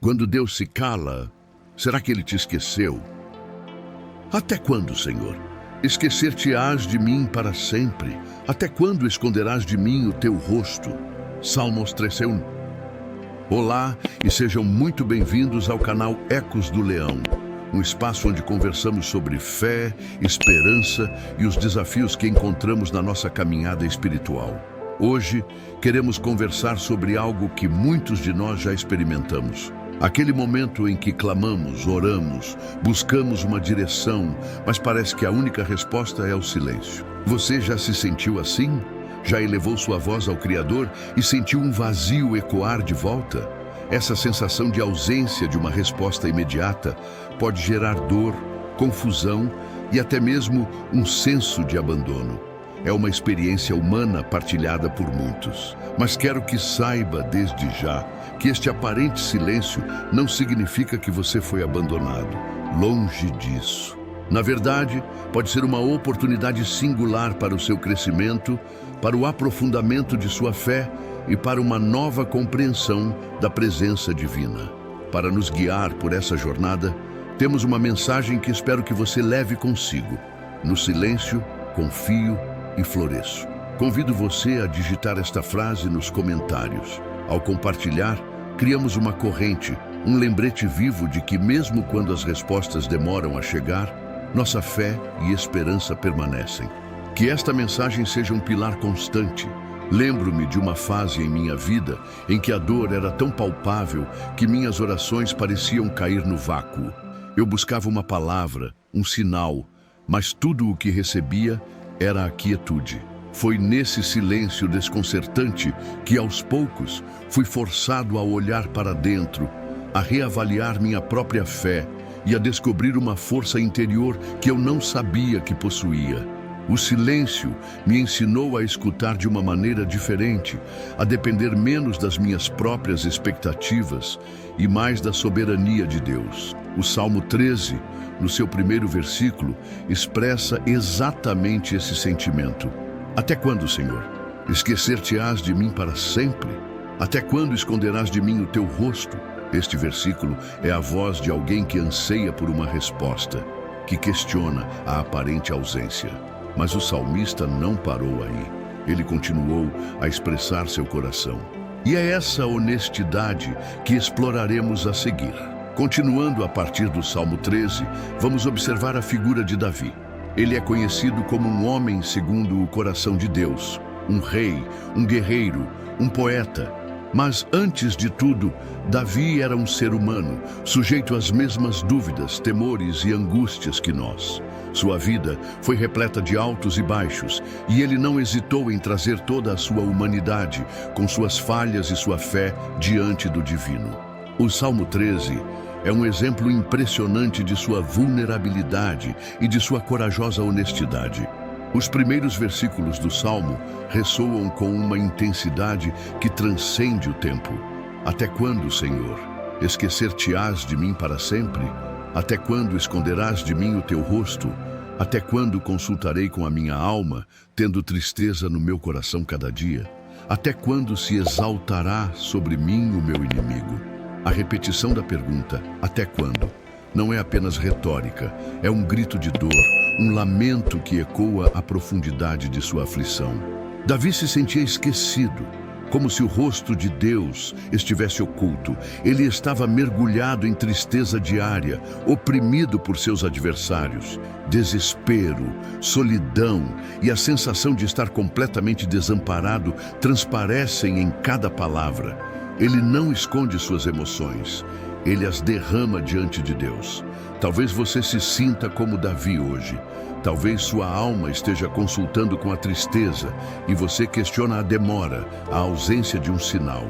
Quando Deus se cala, será que Ele te esqueceu? Até quando, Senhor? Esquecer-te-ás de mim para sempre? Até quando esconderás de mim o teu rosto? Salmos 3:1. Olá e sejam muito bem-vindos ao canal Ecos do Leão, um espaço onde conversamos sobre fé, esperança e os desafios que encontramos na nossa caminhada espiritual. Hoje, queremos conversar sobre algo que muitos de nós já experimentamos. Aquele momento em que clamamos, oramos, buscamos uma direção, mas parece que a única resposta é o silêncio. Você já se sentiu assim? Já elevou sua voz ao Criador e sentiu um vazio ecoar de volta? Essa sensação de ausência de uma resposta imediata pode gerar dor, confusão e até mesmo um senso de abandono. É uma experiência humana partilhada por muitos. Mas quero que saiba desde já que este aparente silêncio não significa que você foi abandonado. Longe disso. Na verdade, pode ser uma oportunidade singular para o seu crescimento, para o aprofundamento de sua fé e para uma nova compreensão da presença divina. Para nos guiar por essa jornada, temos uma mensagem que espero que você leve consigo. No silêncio, confio e floresço. Convido você a digitar esta frase nos comentários. Ao compartilhar, criamos uma corrente, um lembrete vivo de que mesmo quando as respostas demoram a chegar, nossa fé e esperança permanecem. Que esta mensagem seja um pilar constante. Lembro-me de uma fase em minha vida em que a dor era tão palpável que minhas orações pareciam cair no vácuo. Eu buscava uma palavra, um sinal, mas tudo o que recebia era a quietude. Foi nesse silêncio desconcertante que, aos poucos, fui forçado a olhar para dentro, a reavaliar minha própria fé e a descobrir uma força interior que eu não sabia que possuía. O silêncio me ensinou a escutar de uma maneira diferente, a depender menos das minhas próprias expectativas e mais da soberania de Deus. O Salmo 13, no seu primeiro versículo, expressa exatamente esse sentimento. Até quando, Senhor? Esquecer-te-ás de mim para sempre? Até quando esconderás de mim o teu rosto? Este versículo é a voz de alguém que anseia por uma resposta, que questiona a aparente ausência. Mas o salmista não parou aí. Ele continuou a expressar seu coração. E é essa honestidade que exploraremos a seguir. Continuando a partir do Salmo 13, vamos observar a figura de Davi. Ele é conhecido como um homem segundo o coração de Deus, um rei, um guerreiro, um poeta. Mas, antes de tudo, Davi era um ser humano, sujeito às mesmas dúvidas, temores e angústias que nós. Sua vida foi repleta de altos e baixos, e ele não hesitou em trazer toda a sua humanidade, com suas falhas e sua fé, diante do divino. O Salmo 13 é um exemplo impressionante de sua vulnerabilidade e de sua corajosa honestidade. Os primeiros versículos do Salmo ressoam com uma intensidade que transcende o tempo. Até quando, Senhor? Esquecer-te-ás de mim para sempre? Até quando esconderás de mim o teu rosto? Até quando consultarei com a minha alma, tendo tristeza no meu coração cada dia? Até quando se exaltará sobre mim o meu inimigo? A repetição da pergunta, até quando, não é apenas retórica, é um grito de dor, um lamento que ecoa a profundidade de sua aflição. Davi se sentia esquecido, como se o rosto de Deus estivesse oculto. Ele estava mergulhado em tristeza diária, oprimido por seus adversários. Desespero, solidão e a sensação de estar completamente desamparado transparecem em cada palavra. Ele não esconde suas emoções, ele as derrama diante de Deus. Talvez você se sinta como Davi hoje. Talvez sua alma esteja consultando com a tristeza e você questiona a demora, a ausência de um sinal.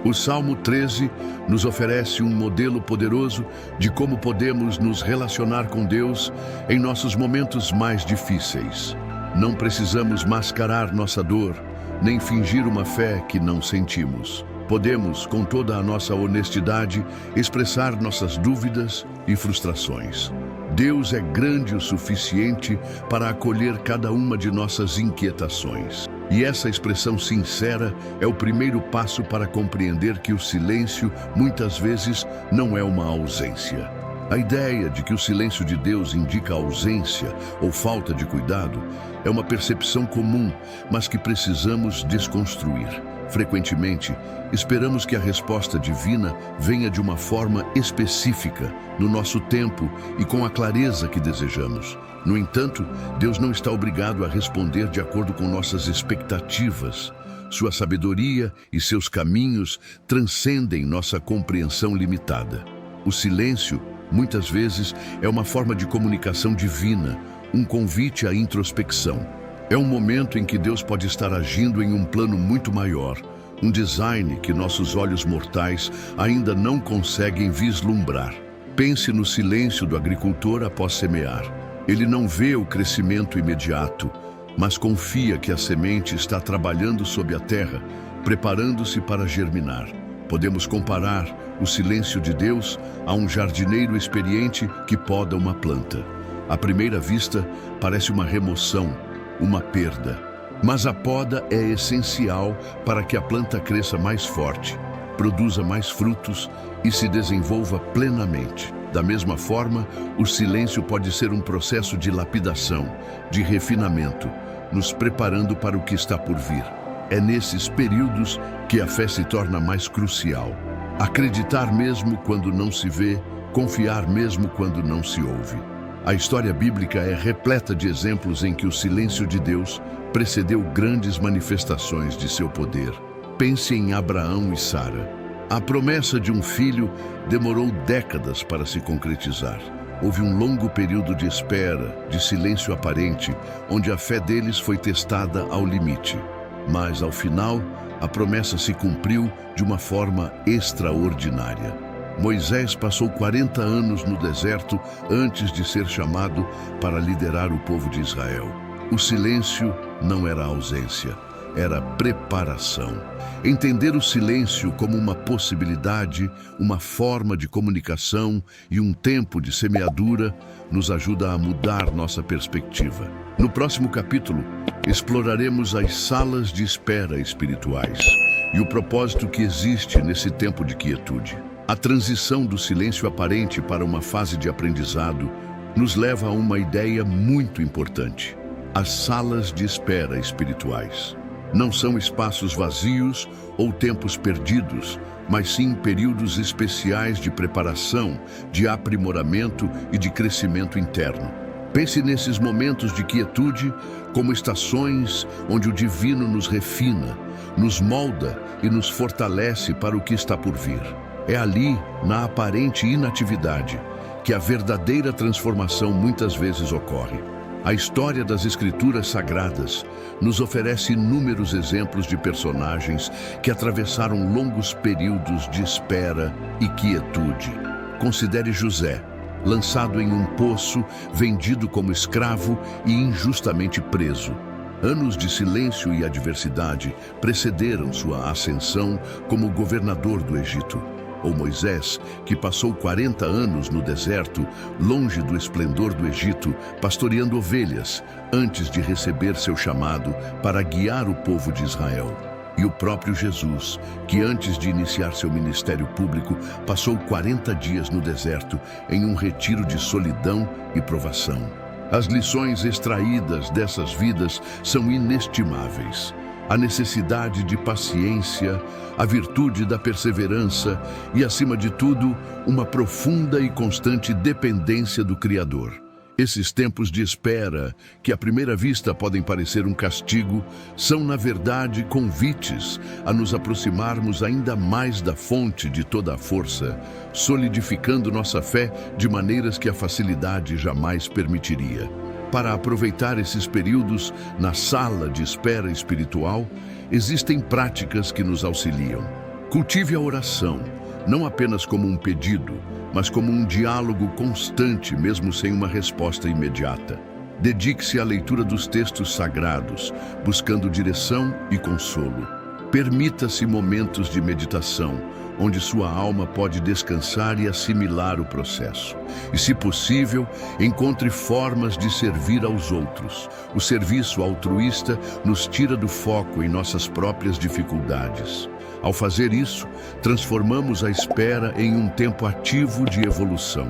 O Salmo 13 nos oferece um modelo poderoso de como podemos nos relacionar com Deus em nossos momentos mais difíceis. Não precisamos mascarar nossa dor, nem fingir uma fé que não sentimos. Podemos, com toda a nossa honestidade, expressar nossas dúvidas e frustrações. Deus é grande o suficiente para acolher cada uma de nossas inquietações. E essa expressão sincera é o primeiro passo para compreender que o silêncio, muitas vezes, não é uma ausência. A ideia de que o silêncio de Deus indica ausência ou falta de cuidado é uma percepção comum, mas que precisamos desconstruir. Frequentemente, esperamos que a resposta divina venha de uma forma específica, no nosso tempo e com a clareza que desejamos. No entanto, Deus não está obrigado a responder de acordo com nossas expectativas. Sua sabedoria e seus caminhos transcendem nossa compreensão limitada. O silêncio, muitas vezes, é uma forma de comunicação divina, um convite à introspecção. É um momento em que Deus pode estar agindo em um plano muito maior, um design que nossos olhos mortais ainda não conseguem vislumbrar. Pense no silêncio do agricultor após semear. Ele não vê o crescimento imediato, mas confia que a semente está trabalhando sob a terra, preparando-se para germinar. Podemos comparar o silêncio de Deus a um jardineiro experiente que poda uma planta. À primeira vista, parece uma remoção, uma perda. Mas a poda é essencial para que a planta cresça mais forte, produza mais frutos e se desenvolva plenamente. Da mesma forma, o silêncio pode ser um processo de lapidação, de refinamento, nos preparando para o que está por vir. É nesses períodos que a fé se torna mais crucial. Acreditar mesmo quando não se vê, confiar mesmo quando não se ouve. A história bíblica é repleta de exemplos em que o silêncio de Deus precedeu grandes manifestações de seu poder. Pense em Abraão e Sara. A promessa de um filho demorou décadas para se concretizar. Houve um longo período de espera, de silêncio aparente, onde a fé deles foi testada ao limite. Mas, ao final, a promessa se cumpriu de uma forma extraordinária. Moisés passou 40 anos no deserto antes de ser chamado para liderar o povo de Israel. O silêncio não era ausência, era preparação. Entender o silêncio como uma possibilidade, uma forma de comunicação e um tempo de semeadura nos ajuda a mudar nossa perspectiva. No próximo capítulo, exploraremos as salas de espera espirituais e o propósito que existe nesse tempo de quietude. A transição do silêncio aparente para uma fase de aprendizado nos leva a uma ideia muito importante. As salas de espera espirituais não são espaços vazios ou tempos perdidos, mas sim períodos especiais de preparação, de aprimoramento e de crescimento interno. Pense nesses momentos de quietude como estações onde o divino nos refina, nos molda e nos fortalece para o que está por vir. É ali, na aparente inatividade, que a verdadeira transformação muitas vezes ocorre. A história das Escrituras Sagradas nos oferece inúmeros exemplos de personagens que atravessaram longos períodos de espera e quietude. Considere José, lançado em um poço, vendido como escravo e injustamente preso. Anos de silêncio e adversidade precederam sua ascensão como governador do Egito. Ou Moisés, que passou 40 anos no deserto, longe do esplendor do Egito, pastoreando ovelhas, antes de receber seu chamado para guiar o povo de Israel. E o próprio Jesus, que antes de iniciar seu ministério público, passou 40 dias no deserto, em um retiro de solidão e provação. As lições extraídas dessas vidas são inestimáveis. A necessidade de paciência, a virtude da perseverança e, acima de tudo, uma profunda e constante dependência do Criador. Esses tempos de espera, que à primeira vista podem parecer um castigo, são, na verdade, convites a nos aproximarmos ainda mais da fonte de toda a força, solidificando nossa fé de maneiras que a facilidade jamais permitiria. Para aproveitar esses períodos na sala de espera espiritual, existem práticas que nos auxiliam. Cultive a oração, não apenas como um pedido, mas como um diálogo constante, mesmo sem uma resposta imediata. Dedique-se à leitura dos textos sagrados, buscando direção e consolo. Permita-se momentos de meditação, onde sua alma pode descansar e assimilar o processo. E, se possível, encontre formas de servir aos outros. O serviço altruísta nos tira do foco em nossas próprias dificuldades. Ao fazer isso, transformamos a espera em um tempo ativo de evolução.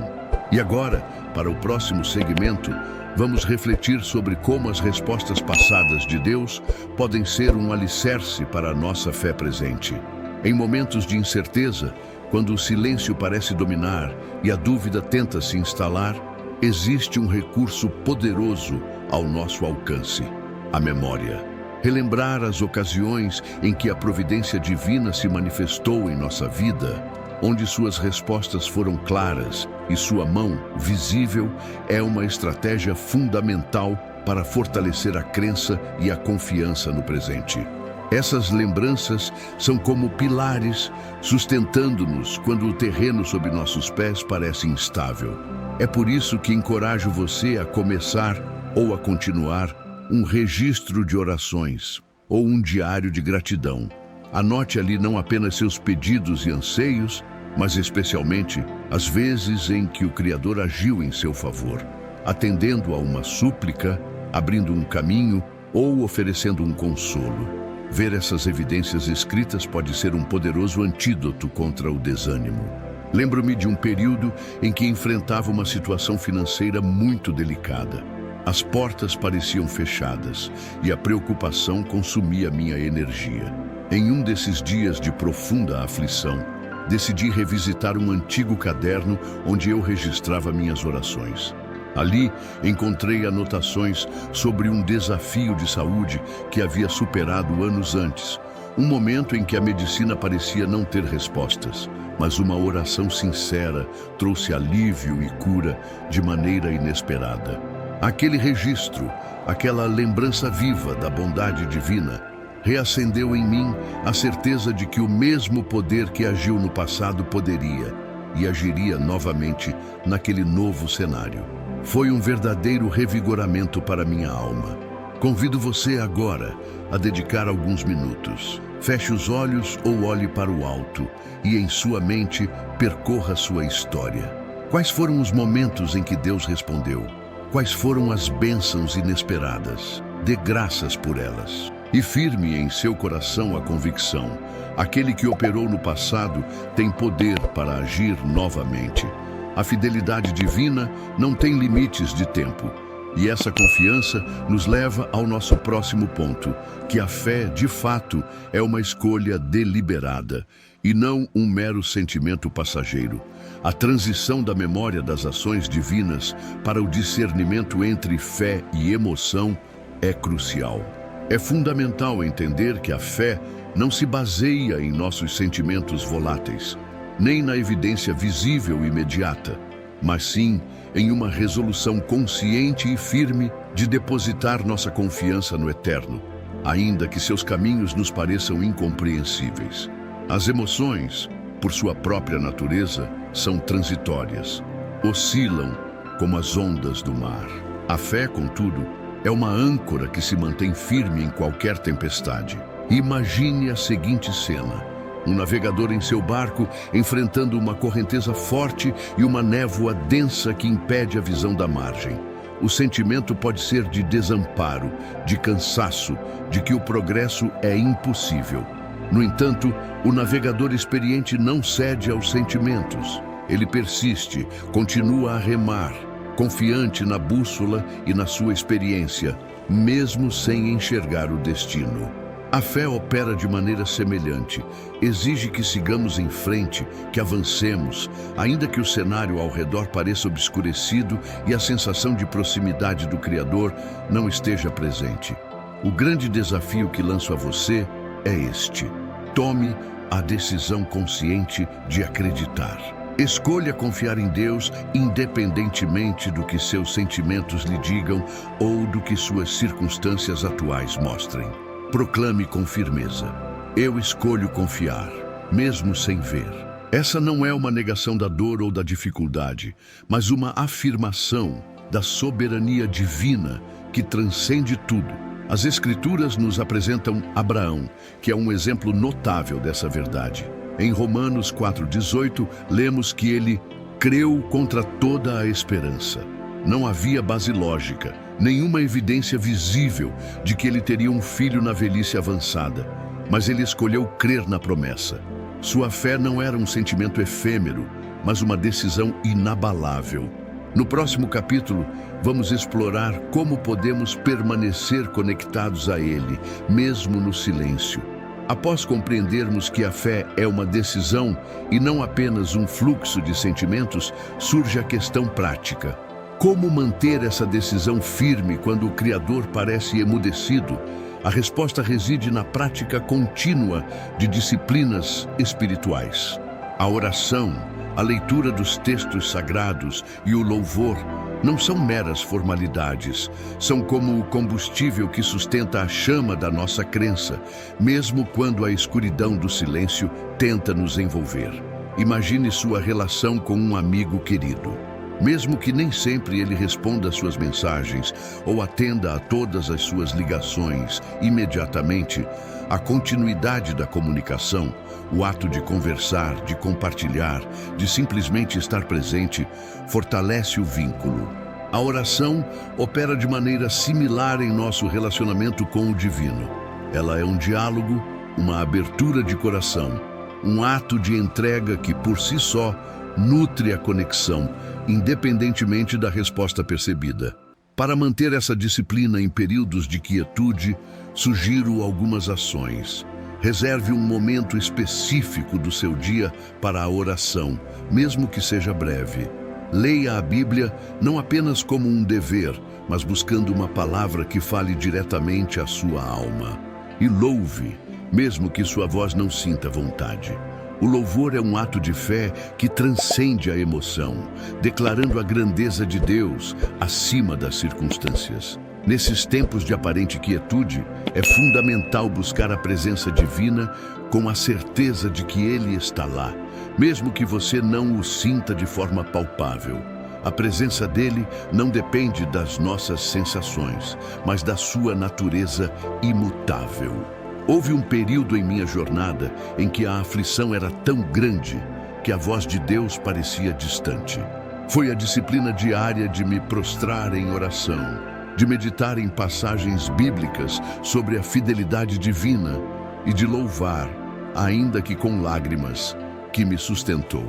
E agora, para o próximo segmento, vamos refletir sobre como as respostas passadas de Deus podem ser um alicerce para a nossa fé presente. Em momentos de incerteza, quando o silêncio parece dominar e a dúvida tenta se instalar, existe um recurso poderoso ao nosso alcance: a memória. Relembrar as ocasiões em que a providência divina se manifestou em nossa vida, onde suas respostas foram claras e sua mão visível, é uma estratégia fundamental para fortalecer a crença e a confiança no presente. Essas lembranças são como pilares, sustentando-nos quando o terreno sob nossos pés parece instável. É por isso que encorajo você a começar ou a continuar um registro de orações ou um diário de gratidão. Anote ali não apenas seus pedidos e anseios, mas especialmente as vezes em que o Criador agiu em seu favor, atendendo a uma súplica, abrindo um caminho ou oferecendo um consolo. Ver essas evidências escritas pode ser um poderoso antídoto contra o desânimo. Lembro-me de um período em que enfrentava uma situação financeira muito delicada. As portas pareciam fechadas e a preocupação consumia minha energia. Em um desses dias de profunda aflição, decidi revisitar um antigo caderno onde eu registrava minhas orações. Ali, encontrei anotações sobre um desafio de saúde que havia superado anos antes. Um momento em que a medicina parecia não ter respostas, mas uma oração sincera trouxe alívio e cura de maneira inesperada. Aquele registro, aquela lembrança viva da bondade divina, reacendeu em mim a certeza de que o mesmo poder que agiu no passado poderia e agiria novamente naquele novo cenário. Foi um verdadeiro revigoramento para minha alma. Convido você agora a dedicar alguns minutos. Feche os olhos ou olhe para o alto e em sua mente percorra sua história. Quais foram os momentos em que Deus respondeu? Quais foram as bênçãos inesperadas? Dê graças por elas. E firme em seu coração a convicção: aquele que operou no passado tem poder para agir novamente. A fidelidade divina não tem limites de tempo. E essa confiança nos leva ao nosso próximo ponto, que a fé, de fato, é uma escolha deliberada e não um mero sentimento passageiro. A transição da memória das ações divinas para o discernimento entre fé e emoção é crucial. É fundamental entender que a fé não se baseia em nossos sentimentos voláteis, nem na evidência visível e imediata, mas sim em uma resolução consciente e firme de depositar nossa confiança no Eterno, ainda que seus caminhos nos pareçam incompreensíveis. As emoções, por sua própria natureza, são transitórias, oscilam como as ondas do mar. A fé, contudo, é uma âncora que se mantém firme em qualquer tempestade. Imagine a seguinte cena: um navegador em seu barco enfrentando uma correnteza forte e uma névoa densa que impede a visão da margem. O sentimento pode ser de desamparo, de cansaço, de que o progresso é impossível. No entanto, o navegador experiente não cede aos sentimentos. Ele persiste, continua a remar, confiante na bússola e na sua experiência, mesmo sem enxergar o destino. A fé opera de maneira semelhante, exige que sigamos em frente, que avancemos, ainda que o cenário ao redor pareça obscurecido e a sensação de proximidade do Criador não esteja presente. O grande desafio que lanço a você é este: tome a decisão consciente de acreditar. Escolha confiar em Deus independentemente do que seus sentimentos lhe digam ou do que suas circunstâncias atuais mostrem. Proclame com firmeza: eu escolho confiar, mesmo sem ver. Essa não é uma negação da dor ou da dificuldade, mas uma afirmação da soberania divina que transcende tudo. As Escrituras nos apresentam Abraão, que é um exemplo notável dessa verdade. Em Romanos 4,18, lemos que ele creu contra toda a esperança. Não havia base lógica, nenhuma evidência visível de que ele teria um filho na velhice avançada, mas ele escolheu crer na promessa. Sua fé não era um sentimento efêmero, mas uma decisão inabalável. No próximo capítulo, vamos explorar como podemos permanecer conectados a Ele, mesmo no silêncio. Após compreendermos que a fé é uma decisão e não apenas um fluxo de sentimentos, surge a questão prática. Como manter essa decisão firme quando o Criador parece emudecido? A resposta reside na prática contínua de disciplinas espirituais. A oração, a leitura dos textos sagrados e o louvor não são meras formalidades, são como o combustível que sustenta a chama da nossa crença, mesmo quando a escuridão do silêncio tenta nos envolver. Imagine sua relação com um amigo querido. Mesmo que nem sempre ele responda às suas mensagens ou atenda a todas as suas ligações imediatamente, a continuidade da comunicação, o ato de conversar, de compartilhar, de simplesmente estar presente, fortalece o vínculo. A oração opera de maneira similar em nosso relacionamento com o divino. Ela é um diálogo, uma abertura de coração, um ato de entrega que, por si só, nutre a conexão, independentemente da resposta percebida. Para manter essa disciplina em períodos de quietude, sugiro algumas ações. Reserve um momento específico do seu dia para a oração, mesmo que seja breve. Leia a Bíblia não apenas como um dever, mas buscando uma palavra que fale diretamente à sua alma. E louve, mesmo que sua voz não sinta vontade. O louvor é um ato de fé que transcende a emoção, declarando a grandeza de Deus acima das circunstâncias. Nesses tempos de aparente quietude, é fundamental buscar a presença divina com a certeza de que Ele está lá, mesmo que você não o sinta de forma palpável. A presença dele não depende das nossas sensações, mas da sua natureza imutável. Houve um período em minha jornada em que a aflição era tão grande que a voz de Deus parecia distante. Foi a disciplina diária de me prostrar em oração, de meditar em passagens bíblicas sobre a fidelidade divina e de louvar, ainda que com lágrimas, que me sustentou.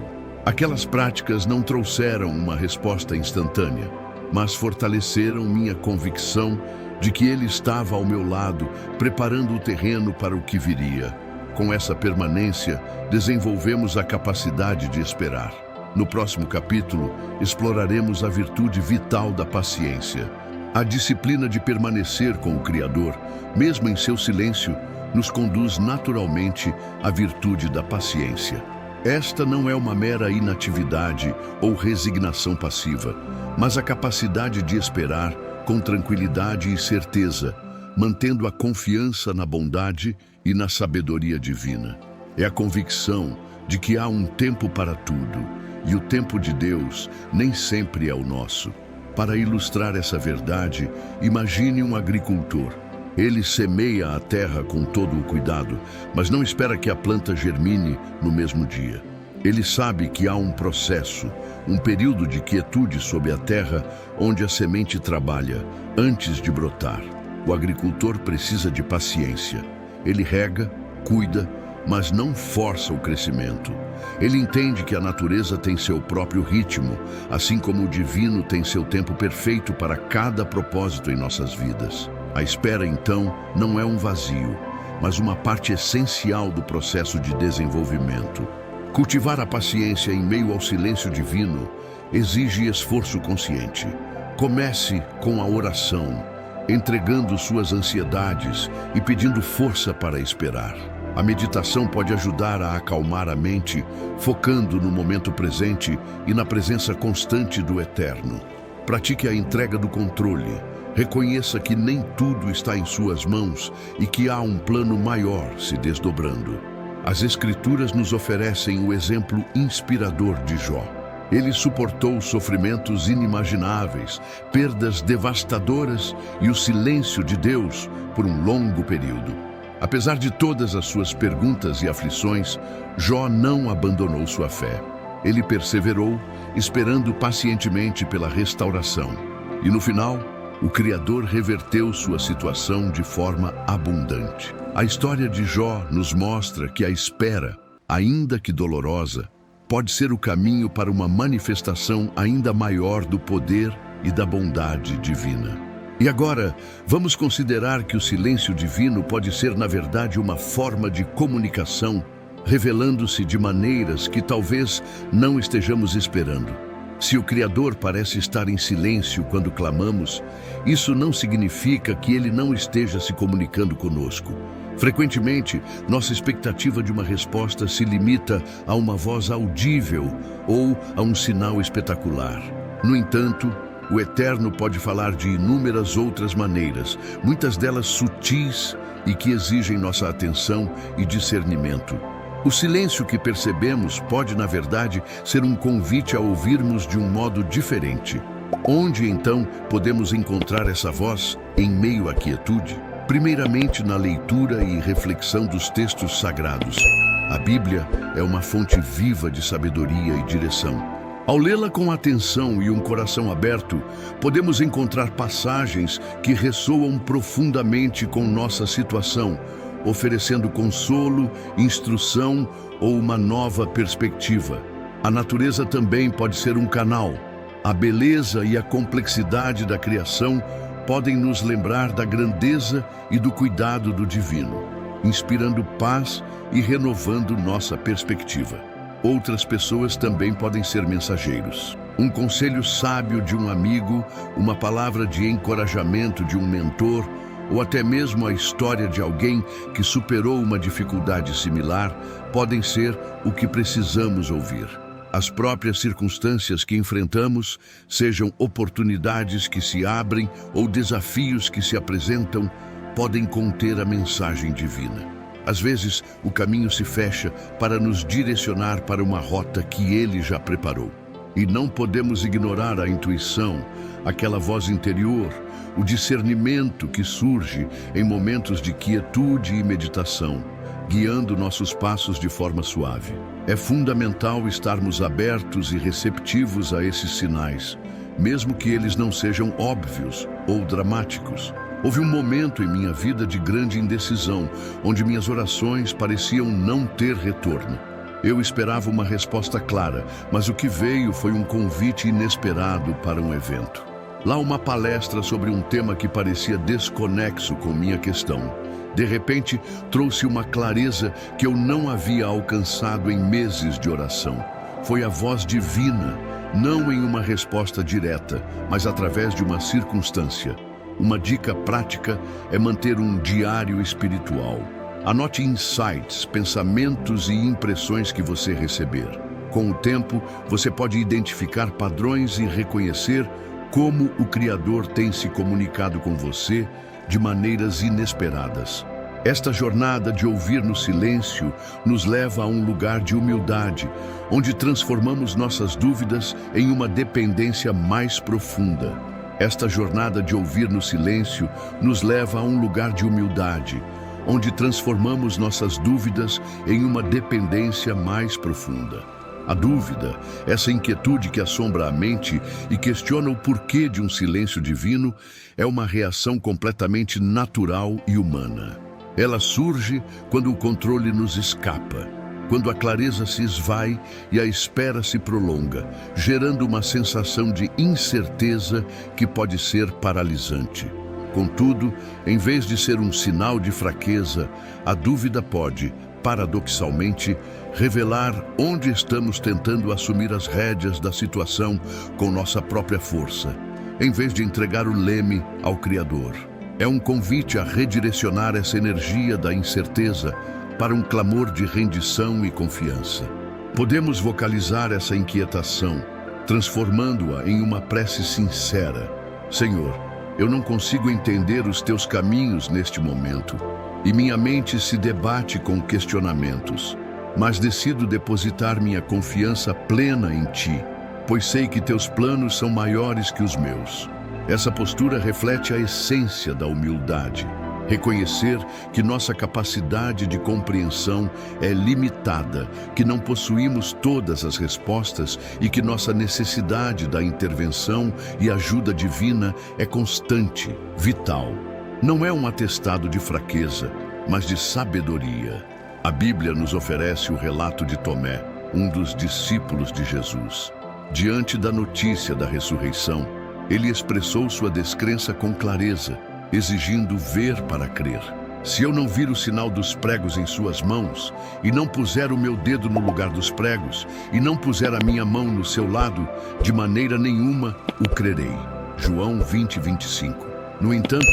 Aquelas práticas não trouxeram uma resposta instantânea, mas fortaleceram minha convicção de que Ele estava ao meu lado, preparando o terreno para o que viria. Com essa permanência, desenvolvemos a capacidade de esperar. No próximo capítulo, exploraremos a virtude vital da paciência. A disciplina de permanecer com o Criador, mesmo em seu silêncio, nos conduz naturalmente à virtude da paciência. Esta não é uma mera inatividade ou resignação passiva, mas a capacidade de esperar com tranquilidade e certeza, mantendo a confiança na bondade e na sabedoria divina. É a convicção de que há um tempo para tudo, e o tempo de Deus nem sempre é o nosso. Para ilustrar essa verdade, imagine um agricultor. Ele semeia a terra com todo o cuidado, mas não espera que a planta germine no mesmo dia. Ele sabe que há um processo, um período de quietude sob a terra onde a semente trabalha antes de brotar. O agricultor precisa de paciência. Ele rega, cuida, mas não força o crescimento. Ele entende que a natureza tem seu próprio ritmo, assim como o divino tem seu tempo perfeito para cada propósito em nossas vidas. A espera, então, não é um vazio, mas uma parte essencial do processo de desenvolvimento. Cultivar a paciência em meio ao silêncio divino exige esforço consciente. Comece com a oração, entregando suas ansiedades e pedindo força para esperar. A meditação pode ajudar a acalmar a mente, focando no momento presente e na presença constante do Eterno. Pratique a entrega do controle. Reconheça que nem tudo está em suas mãos e que há um plano maior se desdobrando. As Escrituras nos oferecem o exemplo inspirador de Jó. Ele suportou sofrimentos inimagináveis, perdas devastadoras e o silêncio de Deus por um longo período. Apesar de todas as suas perguntas e aflições, Jó não abandonou sua fé. Ele perseverou, esperando pacientemente pela restauração. E no final, o Criador reverteu sua situação de forma abundante. A história de Jó nos mostra que a espera, ainda que dolorosa, pode ser o caminho para uma manifestação ainda maior do poder e da bondade divina. E agora, vamos considerar que o silêncio divino pode ser, na verdade, uma forma de comunicação, revelando-se de maneiras que talvez não estejamos esperando. Se o Criador parece estar em silêncio quando clamamos, isso não significa que Ele não esteja se comunicando conosco. Frequentemente, nossa expectativa de uma resposta se limita a uma voz audível ou a um sinal espetacular. No entanto, o Eterno pode falar de inúmeras outras maneiras, muitas delas sutis e que exigem nossa atenção e discernimento. O silêncio que percebemos pode, na verdade, ser um convite a ouvirmos de um modo diferente. Onde, então, podemos encontrar essa voz em meio à quietude? Primeiramente, na leitura e reflexão dos textos sagrados. A Bíblia é uma fonte viva de sabedoria e direção. Ao lê-la com atenção e um coração aberto, podemos encontrar passagens que ressoam profundamente com nossa situação, oferecendo consolo, instrução ou uma nova perspectiva. A natureza também pode ser um canal. A beleza e a complexidade da criação podem nos lembrar da grandeza e do cuidado do divino, inspirando paz e renovando nossa perspectiva. Outras pessoas também podem ser mensageiros. Um conselho sábio de um amigo, uma palavra de encorajamento de um mentor, ou até mesmo a história de alguém que superou uma dificuldade similar, podem ser o que precisamos ouvir. As próprias circunstâncias que enfrentamos, sejam oportunidades que se abrem ou desafios que se apresentam, podem conter a mensagem divina. Às vezes, o caminho se fecha para nos direcionar para uma rota que Ele já preparou. E não podemos ignorar a intuição, aquela voz interior, o discernimento que surge em momentos de quietude e meditação, guiando nossos passos de forma suave. É fundamental estarmos abertos e receptivos a esses sinais, mesmo que eles não sejam óbvios ou dramáticos. Houve um momento em minha vida de grande indecisão, onde minhas orações pareciam não ter retorno. Eu esperava uma resposta clara, mas o que veio foi um convite inesperado para um evento. Lá uma palestra sobre um tema que parecia desconexo com minha questão. De repente, trouxe uma clareza que eu não havia alcançado em meses de oração. Foi a voz divina, não em uma resposta direta, mas através de uma circunstância. Uma dica prática é manter um diário espiritual. Anote insights, pensamentos e impressões que você receber. Com o tempo, você pode identificar padrões e reconhecer como o Criador tem se comunicado com você de maneiras inesperadas. Esta jornada de ouvir no silêncio nos leva a um lugar de humildade, onde transformamos nossas dúvidas em uma dependência mais profunda. Esta jornada de ouvir no silêncio nos leva a um lugar de humildade, onde transformamos nossas dúvidas em uma dependência mais profunda. A dúvida, essa inquietude que assombra a mente e questiona o porquê de um silêncio divino, é uma reação completamente natural e humana. Ela surge quando o controle nos escapa, quando a clareza se esvai e a espera se prolonga, gerando uma sensação de incerteza que pode ser paralisante. Contudo, em vez de ser um sinal de fraqueza, a dúvida pode, paradoxalmente, revelar onde estamos tentando assumir as rédeas da situação com nossa própria força, em vez de entregar o leme ao Criador. É um convite a redirecionar essa energia da incerteza para um clamor de rendição e confiança. Podemos vocalizar essa inquietação, transformando-a em uma prece sincera. Senhor, eu não consigo entender os teus caminhos neste momento, e minha mente se debate com questionamentos, mas decido depositar minha confiança plena em ti, pois sei que teus planos são maiores que os meus. Essa postura reflete a essência da humildade. Reconhecer que nossa capacidade de compreensão é limitada, que não possuímos todas as respostas e que nossa necessidade da intervenção e ajuda divina é constante, vital. Não é um atestado de fraqueza, mas de sabedoria. A Bíblia nos oferece o relato de Tomé, um dos discípulos de Jesus. Diante da notícia da ressurreição, ele expressou sua descrença com clareza, exigindo ver para crer. Se eu não vir o sinal dos pregos em suas mãos, e não puser o meu dedo no lugar dos pregos, e não puser a minha mão no seu lado, de maneira nenhuma o crerei. João 20:25. No entanto,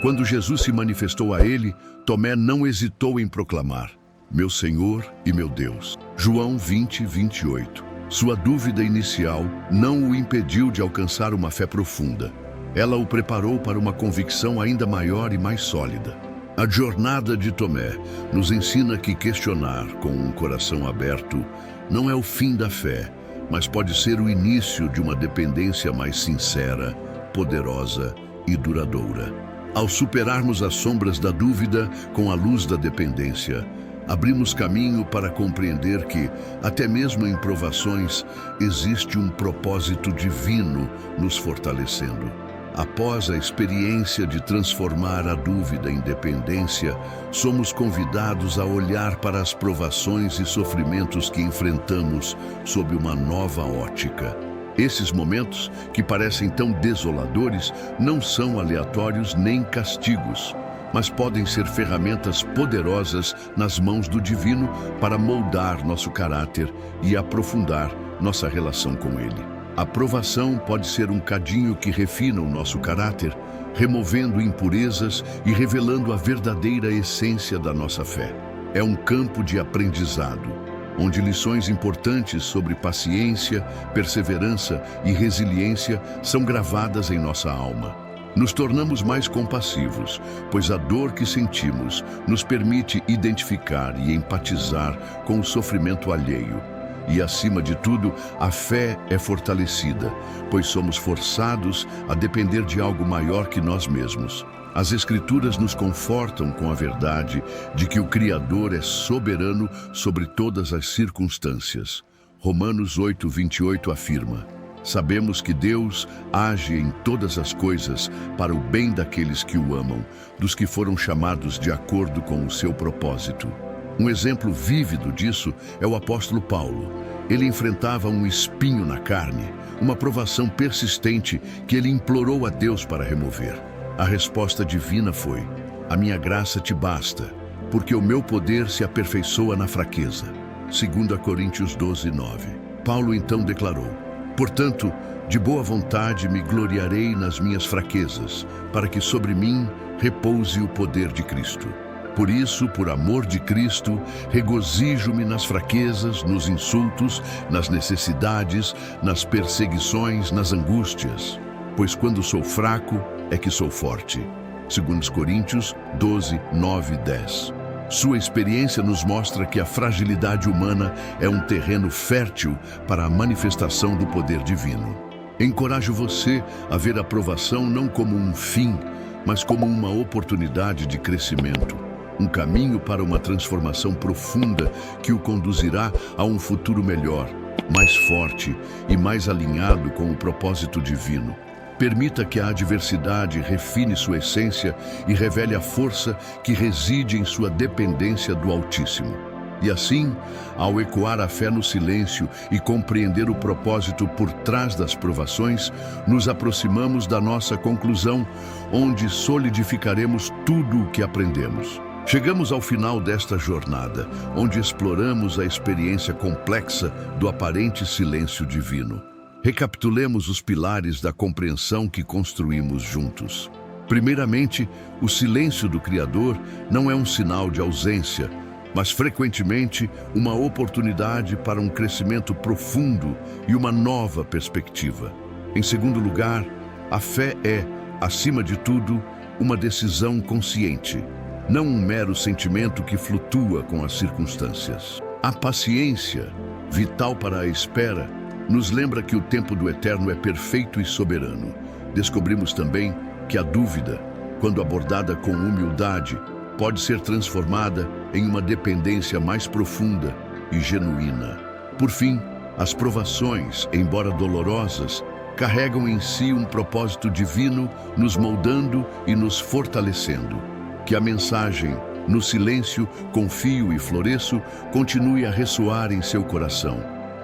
quando Jesus se manifestou a ele, Tomé não hesitou em proclamar: meu Senhor e meu Deus. João 20:28. Sua dúvida inicial não o impediu de alcançar uma fé profunda. Ela o preparou para uma convicção ainda maior e mais sólida. A jornada de Tomé nos ensina que questionar com um coração aberto não é o fim da fé, mas pode ser o início de uma dependência mais sincera, poderosa e duradoura. Ao superarmos as sombras da dúvida com a luz da dependência, abrimos caminho para compreender que, até mesmo em provações, existe um propósito divino nos fortalecendo. Após a experiência de transformar a dúvida em dependência, somos convidados a olhar para as provações e sofrimentos que enfrentamos sob uma nova ótica. Esses momentos, que parecem tão desoladores, não são aleatórios nem castigos, mas podem ser ferramentas poderosas nas mãos do Divino para moldar nosso caráter e aprofundar nossa relação com Ele. A provação pode ser um cadinho que refina o nosso caráter, removendo impurezas e revelando a verdadeira essência da nossa fé. É um campo de aprendizado, onde lições importantes sobre paciência, perseverança e resiliência são gravadas em nossa alma. Nos tornamos mais compassivos, pois a dor que sentimos nos permite identificar e empatizar com o sofrimento alheio. E, acima de tudo, a fé é fortalecida, pois somos forçados a depender de algo maior que nós mesmos. As Escrituras nos confortam com a verdade de que o Criador é soberano sobre todas as circunstâncias. Romanos 8:28 afirma: sabemos que Deus age em todas as coisas para o bem daqueles que o amam, dos que foram chamados de acordo com o seu propósito. Um exemplo vívido disso é o apóstolo Paulo. Ele enfrentava um espinho na carne, uma provação persistente que ele implorou a Deus para remover. A resposta divina foi: a minha graça te basta, porque o meu poder se aperfeiçoa na fraqueza. 2 Coríntios 12:9. Paulo então declarou: portanto, de boa vontade me gloriarei nas minhas fraquezas, para que sobre mim repouse o poder de Cristo. Por isso, por amor de Cristo, regozijo-me nas fraquezas, nos insultos, nas necessidades, nas perseguições, nas angústias. Pois quando sou fraco, é que sou forte. 2 Coríntios 12:9 e 10. Sua experiência nos mostra que a fragilidade humana é um terreno fértil para a manifestação do poder divino. Encorajo você a ver a provação não como um fim, mas como uma oportunidade de crescimento. Um caminho para uma transformação profunda que o conduzirá a um futuro melhor, mais forte e mais alinhado com o propósito divino. Permita que a adversidade refine sua essência e revele a força que reside em sua dependência do Altíssimo. E assim, ao ecoar a fé no silêncio e compreender o propósito por trás das provações, nos aproximamos da nossa conclusão, onde solidificaremos tudo o que aprendemos. Chegamos ao final desta jornada, onde exploramos a experiência complexa do aparente silêncio divino. Recapitulemos os pilares da compreensão que construímos juntos. Primeiramente, o silêncio do Criador não é um sinal de ausência, mas frequentemente uma oportunidade para um crescimento profundo e uma nova perspectiva. Em segundo lugar, a fé é, acima de tudo, uma decisão consciente, não um mero sentimento que flutua com as circunstâncias. A paciência, vital para a espera, nos lembra que o tempo do Eterno é perfeito e soberano. Descobrimos também que a dúvida, quando abordada com humildade, pode ser transformada em uma dependência mais profunda e genuína. Por fim, as provações, embora dolorosas, carregam em si um propósito divino, nos moldando e nos fortalecendo. Que a mensagem, no silêncio, confio e floresço, continue a ressoar em seu coração.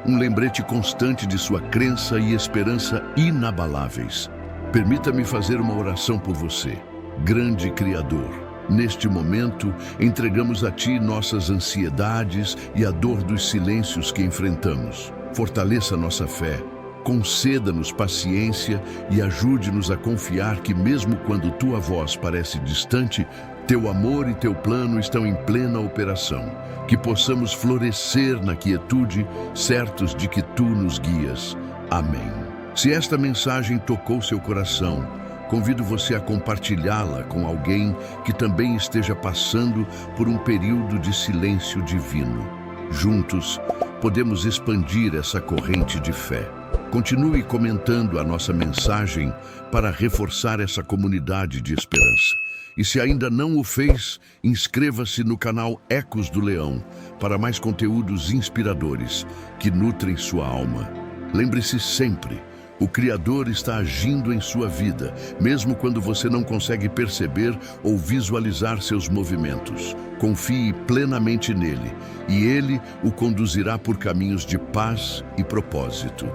Um lembrete constante de sua crença e esperança inabaláveis. Permita-me fazer uma oração por você, grande Criador. Neste momento, entregamos a Ti nossas ansiedades e a dor dos silêncios que enfrentamos. Fortaleça nossa fé, conceda-nos paciência e ajude-nos a confiar que mesmo quando Tua voz parece distante, Teu amor e Teu plano estão em plena operação. Que possamos florescer na quietude, certos de que Tu nos guias. Amém. Se esta mensagem tocou seu coração, convido você a compartilhá-la com alguém que também esteja passando por um período de silêncio divino. Juntos, podemos expandir essa corrente de fé. Continue comentando a nossa mensagem para reforçar essa comunidade de esperança. E se ainda não o fez, inscreva-se no canal Ecos do Leão para mais conteúdos inspiradores que nutrem sua alma. Lembre-se sempre, o Criador está agindo em sua vida, mesmo quando você não consegue perceber ou visualizar seus movimentos. Confie plenamente nele, e ele o conduzirá por caminhos de paz e propósito.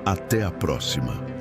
Até a próxima!